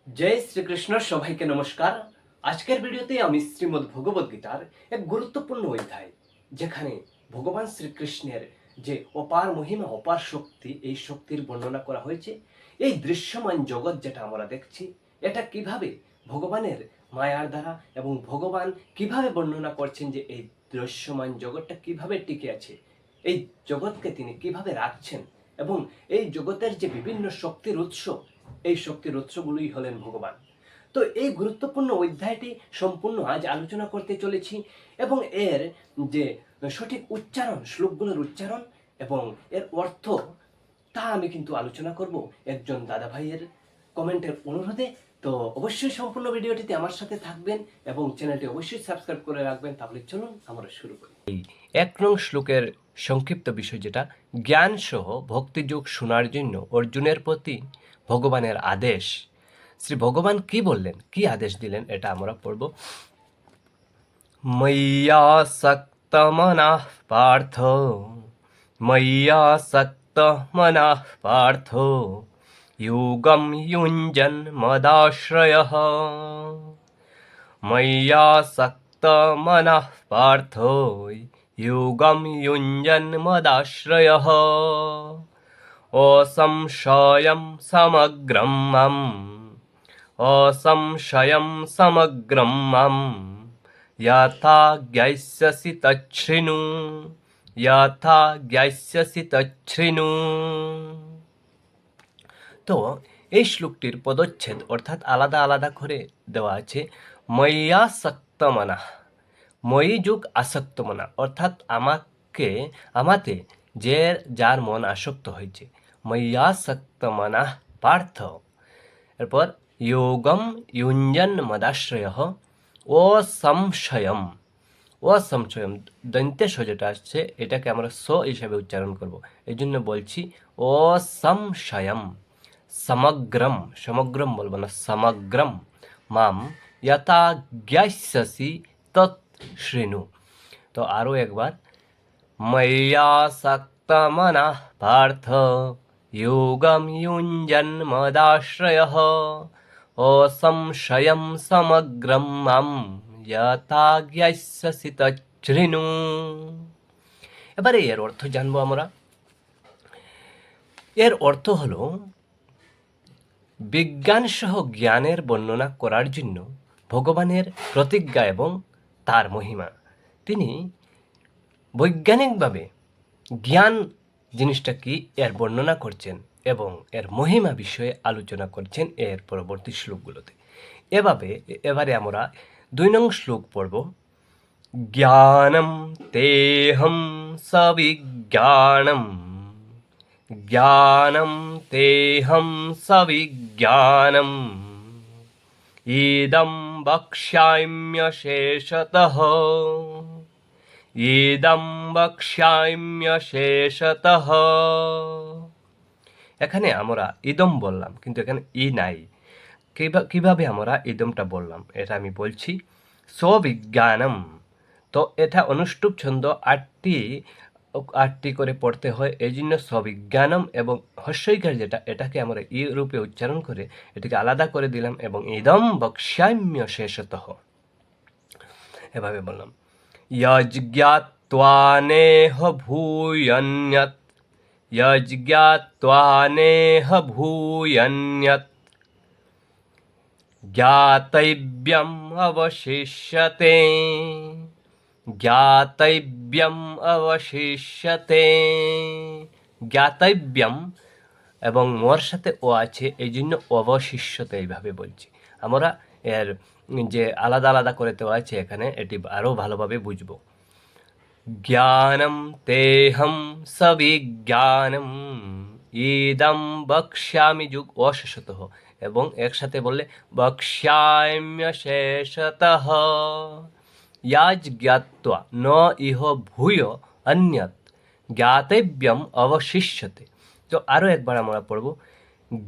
জয় শ্রীকৃষ্ণ, সবাইকে নমস্কার। আজকের ভিডিওতে আমি শ্রীমদ্ ভগবদ গীতার এক গুরুত্বপূর্ণ অধ্যায়, যেখানে ভগবান শ্রীকৃষ্ণের যে অপার মহিমা, অপার শক্তি, এই শক্তির বর্ণনা করা হয়েছে। এই দৃশ্যমান জগৎ যেটা আমরা দেখছি, এটা কিভাবে ভগবানের মায়ার দ্বারা এবং ভগবান কিভাবে বর্ণনা করছেন যে এই দৃশ্যমান জগৎটা কিভাবে টিকে আছে, এই জগৎকে তিনি কিভাবে রাখছেন, এবং এই জগতের যে বিভিন্ন শক্তির উৎস, এই শক্তির উৎসগুলোই হলেন ভগবান। তো এই গুরুত্বপূর্ণ অধ্যায়টি সম্পূর্ণ আজ আলোচনা করতে চলেছি, এবং এর যে সঠিক উচ্চারণ, শ্লোকগুলোর উচ্চারণ এবং এর অর্থ, তা আমি কিন্তু আলোচনা করব একজন দাদা ভাইয়ের কমেন্টের অনুরোধে। তো অবশ্যই সম্পূর্ণ ভিডিওটিতে আমার সাথে থাকবেন এবং চ্যানেলটি অবশ্যই সাবস্ক্রাইব করে রাখবেন। তাহলে চলুন আমরা শুরু করি। এই 1 নং শ্লোকের সংক্ষিপ্ত বিষয়, যেটা জ্ঞান সহ ভক্তিযোগ শোনার জন্য অর্জুনের প্রতি ভগবানের আদেশ। শ্রী ভগবান কি বললেন, কি আদেশ দিলেন, এটা আমরা পড়ব। ময়্যাসক্ত মনঃ পার্থ, ময়্যাসক্ত মনঃ পার্থ, যোগম युञ्जन् मदाश्रयः। मय्यासक्त मनः पार्थो योगं युञ्जन् मदाश्रयः। असंशयं समग्रं मम, असंशयं समग्रं मम, यथा ज्ञास्यसि तच्छृणु, यथा ज्ञास्यसि तच्छृणु। তো এই শ্লোকটির পদচ্ছেদ অর্থাৎ আলাদা আলাদা করে দেওয়া আছে। ময়্যাসক্ত মনঃ, ময়ি যুগ আসক্ত মনা, অর্থাৎ আমাতে যে যার মন আসক্ত হয়েছে। ময়্যাসক্ত মনঃ পার্থ, এরপর যোগম युञ्जन् मदाश्रয়ঃ, অসংশয়ম, অসংশয়ম দন্তেশ যেটা আসছে, এটাকে আমরা স হিসাবে উচ্চারণ করব। এই জন্য বলছি অসংশয়ম, সমগ্রম, সমগ্রম বলবো না, সমগ্রম, মাম যথা জ্ঞাস্যসি তৎ শৃণু। তো আরও একবার, ময়্যাসক্ত মনঃ পার্থ, যোগম युञ्जन् मदाश्रयः, অসংশয়ম সমগ্রম মাম যথা জ্ঞাস্যসি তচ্ছৃণু। এবারে এর অর্থ জানবো আমরা। এর অর্থ হলো, বিজ্ঞান সহ জ্ঞানের বর্ণনা করার জন্য ভগবানের প্রতিজ্ঞা এবং তার মহিমা। তিনি বৈজ্ঞানিকভাবে জ্ঞান জিনিসটা কি এর বর্ণনা করছেন এবং এর মহিমা বিষয়ে আলোচনা করছেন এর পরবর্তী শ্লোকগুলোতে। এবারে আমরা 2 নং শ্লোক পড়ব। জ্ঞানম তেহম সবিজ্ঞানম, জ্ঞানম তেহম সবিজ্ঞানম, ইদম বক্ষ্যাম্যশেষতঃ, ইদম বক্ষ্যাম্যশেষতঃ। এখানে আমরা ইদম বললাম, কিন্তু এখানে ই নাই। কিভাবে আমরা ইদমটা বললাম এটা আমি বলছি। স্ববিজ্ঞানম, তো এটা অনুষ্টুপ ছন্দ, আটটি করে পড়তে হয়, এই জন্য স্ববিজ্ঞানম, এবং হস্যইকার যেটা, এটাকে আমরা ই রূপে উচ্চারণ করে এটাকে আলাদা করে দিলাম, এবং ইদম বক্ষ্যাম্য শেষতঃ, এভাবে বললাম। যজ্ঞাত্বা নেহ ভূয়ন্যত, যজ্ঞাত্বা নেহ ভূয়ন্যত, জ্ঞাতব্যম অবশিষ্যতে, জ্ঞাতব্যম অবশিষ্যতে। জ্ঞাতব্যম এবং মোর সাথে ও আছে, এই জন্য অবশিষ্যতে এইভাবে বলছি। আমরা এর যে আলাদা আলাদা করে দেওয়া আছে এখানে, এটি আরও ভালোভাবে বুঝব। জ্ঞানম তেহম সবিজ্ঞানম, ইদম বক্ষ্যামি যুগ অশেষতঃ, এবং একসাথে বললে বক্ষ্যাম্যশেষতঃ। যজ্ঞাত্বা ন ইহ ভূয় অন্যত, জ্ঞাতব্যম অবশিষ্যতে। তো আরও একবার আমরা পড়ব।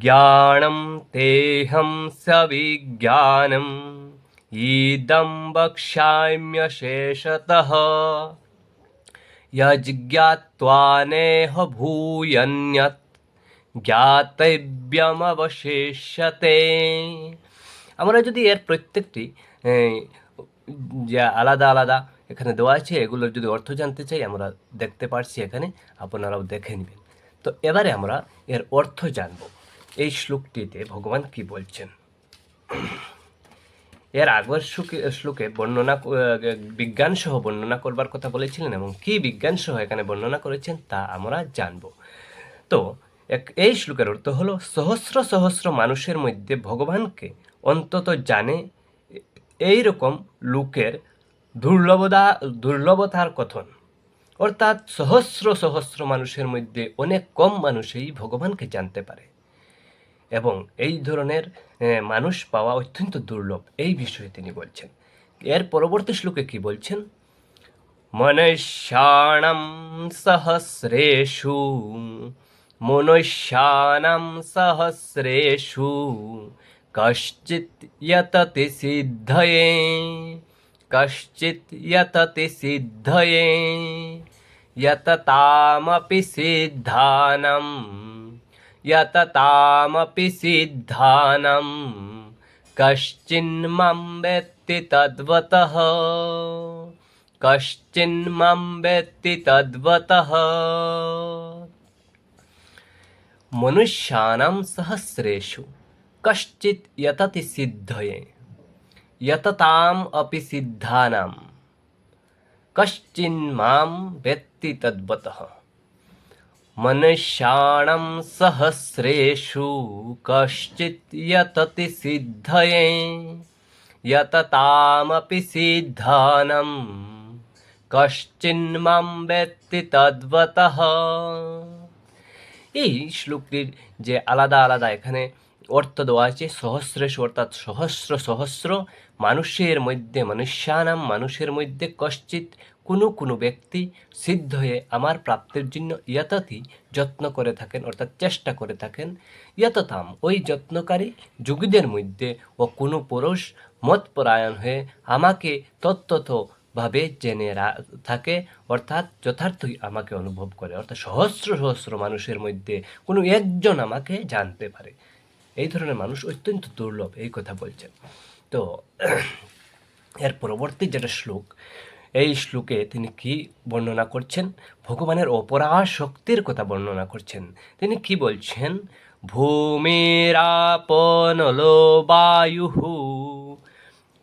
জ্ঞানম তেহম সবিজ্ঞানম, ইদম বক্ষ্যাম্যশেষতঃ, যজ্ঞাত্বা নেহ ভূয়ন্যত, জ্ঞাতব্যমবশিষ্যতে। আমরা যদি এর প্রত্যেকটি যা আলাদা আলাদা এখানে দেওয়া আছে এগুলোর যদি অর্থ জানতে চাই আমরা দেখতে পারছি এখানে, আপনারাও দেখে নেবেন। তো এবারে আমরা এর অর্থ জানব। এই শ্লোকটিতে ভগবান কি বলছেন। এর আগের শ্লোকে বর্ণনা বিজ্ঞান সহ বর্ণনা করবার কথা বলেছিলেন এবং কি বিজ্ঞান সহ এখানে বর্ণনা করেছেন তা আমরা জানব। তো এই শ্লোকের অর্থ হলো সহস্র সহস্র মানুষের মধ্যে ভগবানকে অন্তত জানে এই রকম লোকের দুর্লভতার কথন। অর্থাৎ সহস্র সহস্র মানুষের মধ্যে অনেক কম মানুষই ভগবানকে জানতে পারে এবং এই ধরনের মানুষ পাওয়া অত্যন্ত দুর্লভ, এই বিষয়ে তিনি বলছেন। এর পরবর্তী শ্লোকে কি বলছেন, মনুষ্যাণাং সহস্রেষু মনুষ্যাণাং সহস্রেষু কশ্চিৎ যততি সিদ্ধয়ে কশ্চিৎ যততি সিদ্ধয়ে যততামপি সিদ্ধানাম यततामपि सिद्धानं कश्चिन्मां वेत्ति तद्वतः कश्चिन्मां वेत्ति तद्वतः। मनुष्याणां सहस्रेषु कश्चित् यतति सिद्धये यतताम् अपि सिद्धानां कश्चिन्मां वेत्ति तद्वतः। मनुष्याणां सहस्रेषु कश्चित् यतति सिद्धये यततामपि सिद्धानं कश्चिन्मां वेत्ति तद्वतः। এই শ্লোকটির যে আলাদা আলাদা এখানে অর্থ দেওয়া আছে, সহস্রেষু অর্থাৎ সহস্র সহস্র মানুষের মধ্যে, মনুষ্যানাম মানুষের মধ্যে, কশ্চিৎ কোনো কোনো ব্যক্তি, সিদ্ধ হয়ে আমার প্রাপ্তির জন্য ইয়ততি যত্ন করে থাকেন অর্থাৎ চেষ্টা করে থাকেন, ইয়ততাম ওই যত্নকারী যোগীদের মধ্যে ও কোনো পুরুষ মতপরায়ণ হয়ে আমাকে তত্ত্বতভাবে জেনে থাকে অর্থাৎ যথার্থই আমাকে অনুভব করে, অর্থাৎ সহস্র সহস্র মানুষের মধ্যে কোনো একজন আমাকে জানতে পারে। এই ধরনের মানুষ অত্যন্ত দুর্লভ, এই কথা বলছেন। তো এর পরবর্তী যেটা শ্লোক, এই শ্লোকে তিনি কি বর্ণনা করছেন, ভগবানের অপরাধ শক্তির কথা বর্ণনা করছেন। তিনি কি বলছেন, ভূমিরাপনলো বায়ুঃ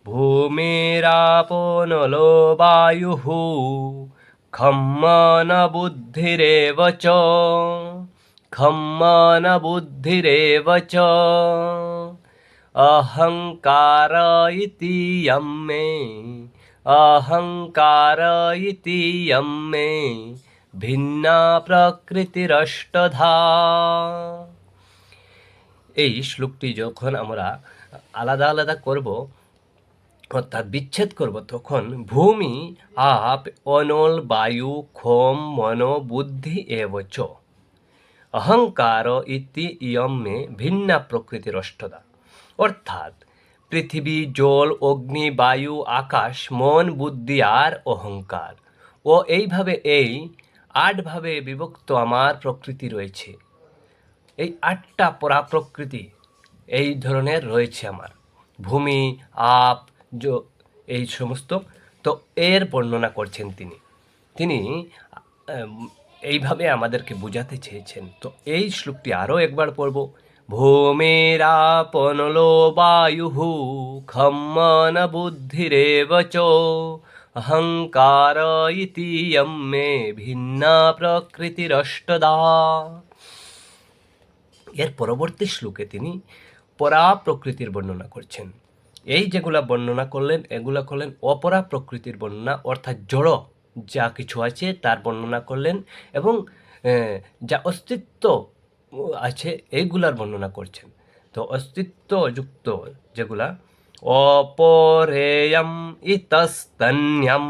ভূমিরাপনলো বায়ুঃ খম্মন বুদ্ধিরেব চ খম্মন বুদ্ধিরেব চ অহংকার ইতি যম মে অহংকার ইতি যম মে ভিন্না প্রকৃতিরষ্টধা। এই শ্লোকটি যখন আমরা আলাদা আলাদা করব অর্থাৎ বিচ্ছেদ করব তখন ভূমি আপ অনল বায়ু খোম মন বুদ্ধি এবচ অহংকার ইতি ইয়ম মে ভিন্না প্রকৃতির অষ্টদা। অর্থাৎ পৃথিবী, জল, অগ্নি, বায়ু, আকাশ, মন, বুদ্ধি আর অহংকার ও এইভাবে এই 8 ভাবে বিভক্ত আমার প্রকৃতি রয়েছে। এই 8টা পরাপ্রকৃতি এই ধরনের রয়েছে আমার, ভূমি, আপ, এই সমস্ত। তো এর বর্ণনা করছেন তিনি এইভাবে আমাদেরকে বোঝাতে চেয়েছেন। তো এই শ্লোকটি আরও একবার পড়ব। ভূমিরাপনলো বায়ুঃ খম্মন বুদ্ধিরেব চ অহংকার ইতি যম মে ভিন্না প্রকৃতিরষ্টদা। এর পরবর্তী শ্লোকে তিনি পরা প্রকৃতির বর্ণনা করছেন। এই যেগুলা বর্ণনা করলেন এগুলা করলেন অপরা প্রকৃতির বর্ণনা, অর্থাৎ জড় যা কিছু আছে তার বর্ণনা করলেন এবং যা অস্তিত্ব আছে এইগুলার বর্ণনা করছেন। তো অস্তিত্বযুক্ত যেগুলা অপরেয়ম ইতস্তন্যম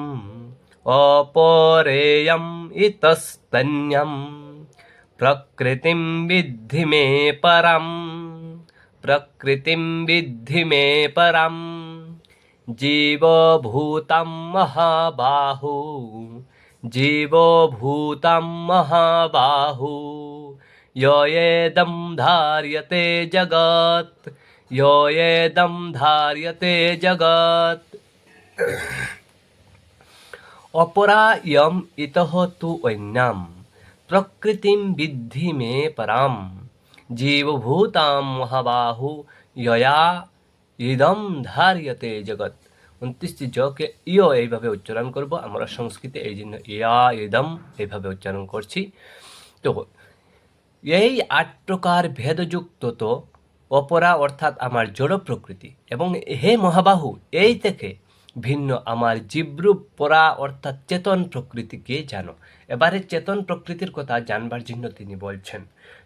অপরেয়ম ইতস্তন্যম প্রকৃতিম বিদ্ধি মে পরম প্রকৃতিম বিদ্ধি মে পরম জীবভূতম মহাবাহু জীবভূতম মহাবাহু योऽयेदं धार्यते जगत् योऽयेदं धार्यते जगत् अपरा यम इतः तु अन्यां प्रकृतिं विद्धि मे परां जीवभूतां महाबाहु यया ইদম ধার্যতে জগৎ। 29টি জকে ইয় এইভাবে উচ্চারণ করব। আমরা সংস্কৃতে এই জন্য ইয়া ইদম এইভাবে উচ্চারণ করছি। তো এই 8 প্রকার ভেদযুক্ত তো অপরা অর্থাৎ আমার জড় প্রকৃতি এবং হে মহাবাহু এই থেকে ভিন্ন আমার জীবরূপ পরা অর্থাৎ চেতন প্রকৃতিকে জানো। এবারে চেতন প্রকৃতির কথা জানবার জন্য তিনি বলছেন।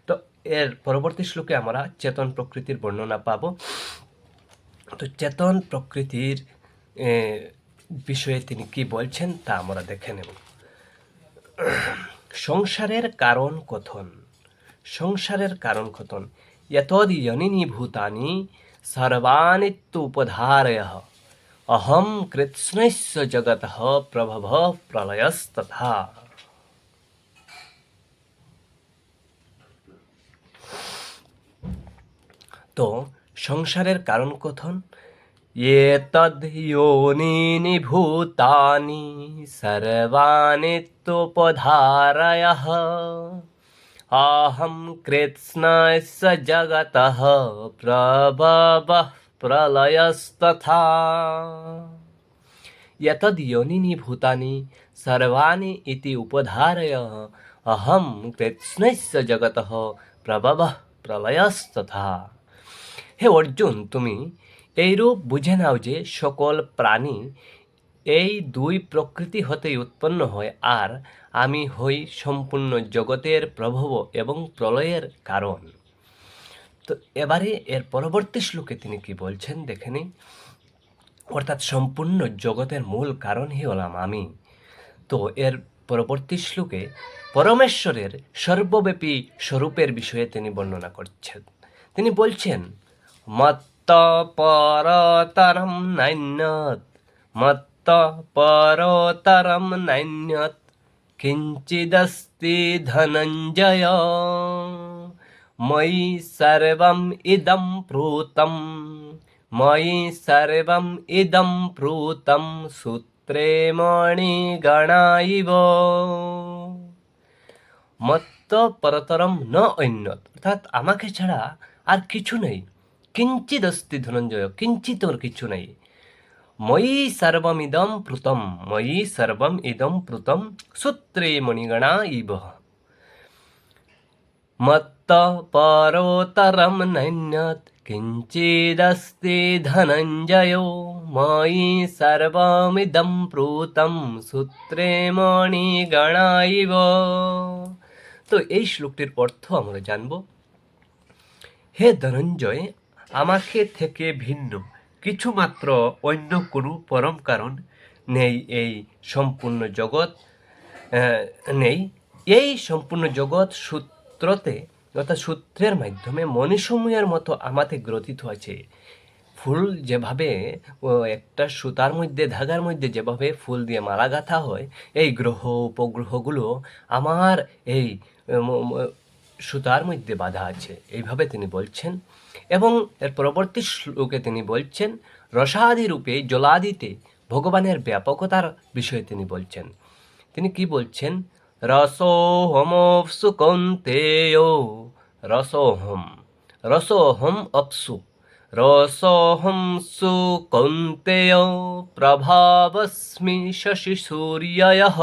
তো এর পরবর্তী শ্লোকে আমরা চেতন প্রকৃতির বর্ণনা পাব। তো চেতন প্রকৃতির বিষয়ে তিনি কি বলছেন তা আমরা দেখে নেব। সংসারের কারণ কথন। সংসারের কারণ কথন यतोद यनिनी भूतानि सर्वानित्युपधारयः अहम कृत्स्नस्य जगतः प्रभवः प्रलयस्तथा। तो সংসারের কারণ কথন এতদ যোনিনি ভূতানি সর্বানিত্যুপধারয়ः अहम कृत्स्नस्य जगतः प्रभवः प्रलयस्तथा। यतद योनिनि भूतानि सर्वाणि इति उपधारयः अहम कृत्स्नस्य जगतः प्रभवः प्रलयस्तथा। হে অর্জুন, তুমি এইরূপ বুঝে নাও যে সকল প্রাণী এই দুই প্রকৃতি হতেই উৎপন্ন হয়, আর আমি হই সম্পূর্ণ জগতের প্রভব এবং প্রলয়ের কারণ। তো এবারে এর পরবর্তী শ্লোকে তিনি কি বলছেন দেখে নিন। অর্থাৎ সম্পূর্ণ জগতের মূল কারণই হলাম আমি। তো এর পরবর্তী শ্লোকে পরমেশ্বরের সর্বব্যাপী স্বরূপের বিষয়ে তিনি বর্ণনা করছেন। তিনি বলছেন মত্ত পরতরম নান্যৎ মত্ত পরতরম নান্যৎ কিঞ্চিদস্তি ধনঞ্জয় ময়ি সর্বম ইদম প্রূতম ময়ি সর্বম ইদম প্রূতম সূত্রে মণিগণা ইব। মত্ত পরতরম ন অন্যৎ, অর্থাৎ আমাকে ছাড়া আর কিছু নেই। কিঞ্চিদ অস্তি ধনঞ্জয়, কিঞ্চিত ওর কিছু নেই। ময়ি সর্বম ইদম প্রূতম ময়ি সর্বম ইদম প্রূতম সূত্রে মণিগণা ইব। মত্ত পরতরম নান্যৎ কিঞ্চিদস্তি ধনঞ্জয় ময়ি সর্বমিদম প্রূতম সূত্রে মণিগণা ইব। তো এই শ্লোকটির অর্থ আমরা জানব। হে ধনঞ্জয়, আমাকে থেকে ভিন্ন কিছুমাত্র অন্য কোনো পরম কারণ নেই। এই সম্পূর্ণ জগৎ নেই। এই সম্পূর্ণ জগৎ সূত্রতে অর্থাৎ সূত্রের মাধ্যমে মণিসমূহের মতো আমাতে গ্রথিত আছে। ফুল যেভাবে একটা সুতার মধ্যে ধাগার মধ্যে যেভাবে ফুল দিয়ে মালা গাঁথা হয়, এই গ্রহ উপগ্রহগুলো আমার এই সুতার মধ্যে বাঁধা আছে, এইভাবে তিনি বলছেন। এবং এর পরবর্তী শ্লোকে তিনি বলছেন রসাদি রূপে জলাদিতে ভগবানের ব্যাপকতার বিষয়ে তিনি বলছেন। তিনি কি বলছেন? রসোহমপ্সু কৌন্তেয় রসোহম রসোহম অপ্সু রসোহংসু কৌন্তেয় প্রভাবস্মি শশি সূর্যয়ঃ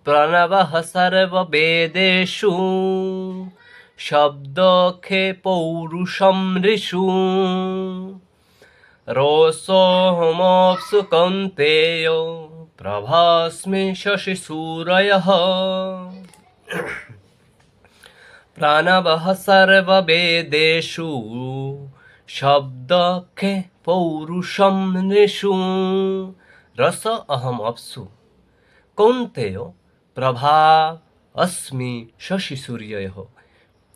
প্রণবঃ সর্ববেদেষু শব্দখে পৌরুষম ঋষু। রসোহমপ্সু কৌন্তেয় প্রভাস্মি শশি সূর্যয়ঃ প্রাণবঃ সর্ববেদেষু শব্দখে পৌরুষম ঋষু। রস অহম অপ্সু কৌন্তেয় প্রভা অস্মি শশি সূর্যয়ঃ।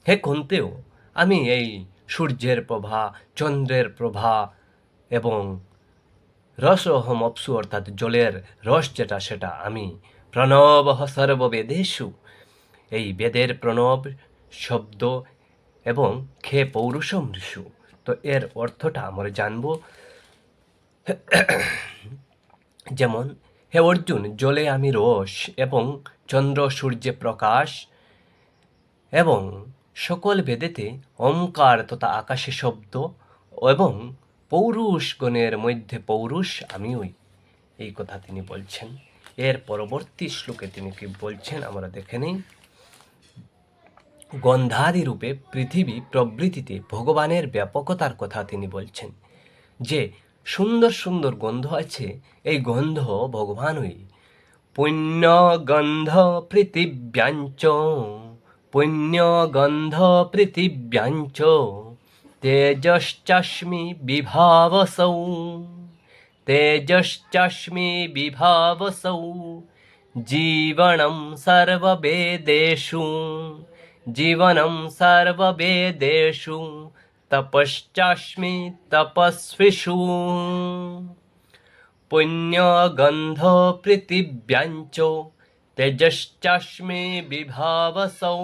হে কৌন্তেয়, আমি এই সূর্যের প্রভা, চন্দ্রের প্রভা এবং রস অহম অপ্সু অর্থাৎ জলের রস যেটা সেটা আমি। প্রণবঃ সর্ববেদেষু, এই বেদের প্রণব শব্দ এবং খে পৌরুষ মৃষু। তো এর অর্থটা আমরা জানব। যেমন, হে অর্জুন, জলে আমি রস এবং চন্দ্র সূর্যে প্রকাশ এবং সকল বেদেতে ওমকার তথা আকাশে শব্দ এবং পৌরুষগণের মধ্যে পৌরুষ আমিই, এই কথা তিনি বলছেন। এর পরবর্তী শ্লোকে তিনি কি বলছেন আমরা দেখে নিই। গন্ধাদি রূপে পৃথিবী প্রবৃতিতে ভগবানের ব্যাপকতার কথা তিনি বলছেন। যে সুন্দর সুন্দর গন্ধ আছে, এই গন্ধ ভগবানই। পুণ্য গন্ধ পৃথিব্যাঞ্চ, পুণ্য গন্ধ পৃথিব্যাঞ্চ, তেজশ্চাস্মি বিভাবসৌ, তেজশ্চাস্মি বিভাবসৌ, জীবনম সর্ববেদেষু, জীবনম সর্ববেদেষু, তপশ্চাস্মি তপস্বিষু। পুণ্যগন্ধ পৃথিব্যাঞ্চ, তেজশ্চাস্মি বিভাবসৌ,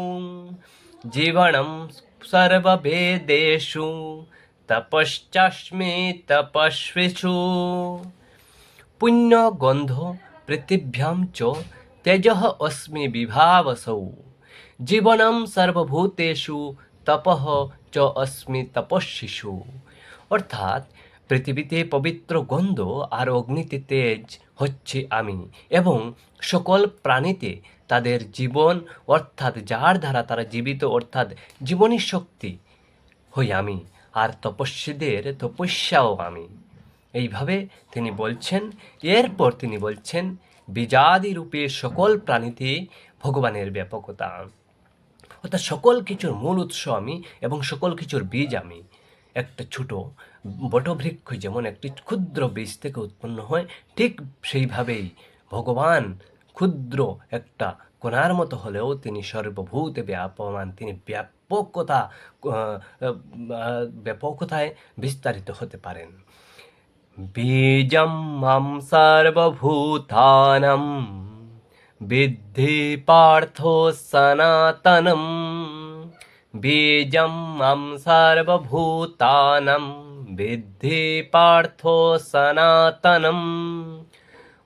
জীবনম সর্ববেদেষু, তপশ্চাস্মি তপস্বিষু। পুণ্যগন্ধ পৃথিভ্যাম চ তেজঃ অস্মি বিভাবসৌ, জীবনম সর্বভূতেষু, তপঃ চ অস্মি তপস্বিষু। অর্থাৎ পৃথিবীতে পবিত্র গন্ধ আর অগ্নিতে তেজ হচ্ছে আমি, এবং সকল প্রাণীতে তাদের জীবন অর্থাৎ যার দ্বারা তারা জীবিত অর্থাৎ জীবনী শক্তি হই আমি, আর তপস্বীদের তপস্যাও আমি। এইভাবে তিনি বলছেন। এরপর তিনি বলছেন বীজাদি রূপে সকল প্রাণীতে ভগবানের ব্যাপকতা, অর্থাৎ সকল কিছুর মূল উৎস আমি এবং সকল কিছুর বীজ আমি। একটা ছোট বটবৃক্ষ যেমন একটি ক্ষুদ্র বীজ থেকে উৎপন্ন হয়, ঠিক সেইভাবেই ভগবান ক্ষুদ্র একটা কণার মতো হলেও তিনি সর্বভূতে ব্যাপমান, তিনি ব্যাপকতায় বিস্তারিত হতে পারেন। বীজম মাম সর্বভূতানাং বিদ্ধি পার্থ সনাতনম, বীজম মাম সর্বভূতানাং বিদ্ধি পার্থ সনাতনম,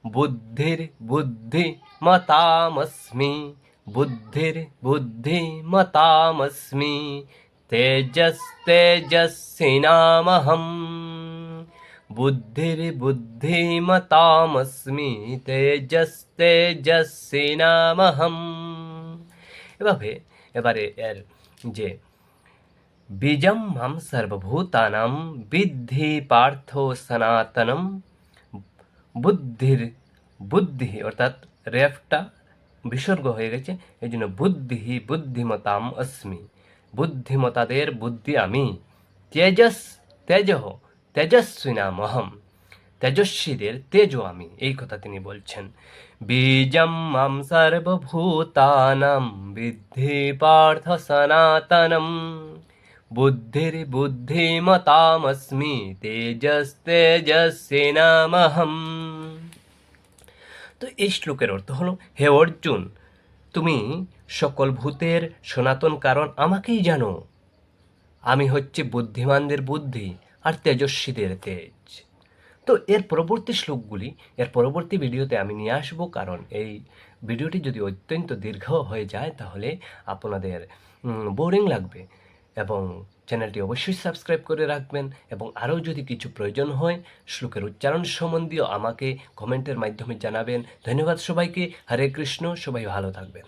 বুদ্ধির বুদ্ধিমতামস্মি, বুদ্ধির বুদ্ধিমতামস্মি, তেজস্তেজস্বিনামহম, বুদ্ধির বুদ্ধিমতামস্মি, তেজস্তেজস্বিনামহম। এবারে এর যে বীজম মাম সর্বভূতানাং বিদ্ধি পার্থ সনাতনম, বুদ্ধির বুদ্ধি অর্থাৎ রেফটা বিসর্গ হয়ে গেছে, এই জন্য বুদ্ধি বুদ্ধিমতাম অস্মি, বুদ্ধিমতাদের বুদ্ধি আমি, তেজস্বিনামহম, তেজস্বীদের তেজও আমি, এই কথা তিনি বলছেন। বীজম মাম সর্বভূতানাং বিদ্ধি পার্থ সনাতনম, বুদ্ধির বুদ্ধিমতামস্মি, তেজস্তেজস্বিনামহম। তো এই শ্লোকের অর্থ হলো, হে অর্জুন, তুমি সকল ভূতের সনাতন কারণ আমাকেই জানো। আমি হচ্ছে বুদ্ধিমানদের বুদ্ধি আর তেজস্বীদের তেজ। তো এর পরবর্তী শ্লোকগুলি এর পরবর্তী ভিডিওতে আমি নিয়ে আসবো, কারণ এই ভিডিওটি যদি অত্যন্ত দীর্ঘ হয়ে যায় তাহলে আপনাদের বোরিং লাগবে, এবং চ্যানেলটি অবশ্যই সাবস্ক্রাইব করে রাখবেন। এবং আরও যদি কিছু প্রয়োজন হয় শ্লোকের উচ্চারণ সম্বন্ধীয় আমাকে কমেন্টের মাধ্যমে জানাবেন। ধন্যবাদ সবাইকে। হরে কৃষ্ণ। সবাই ভালো থাকবেন।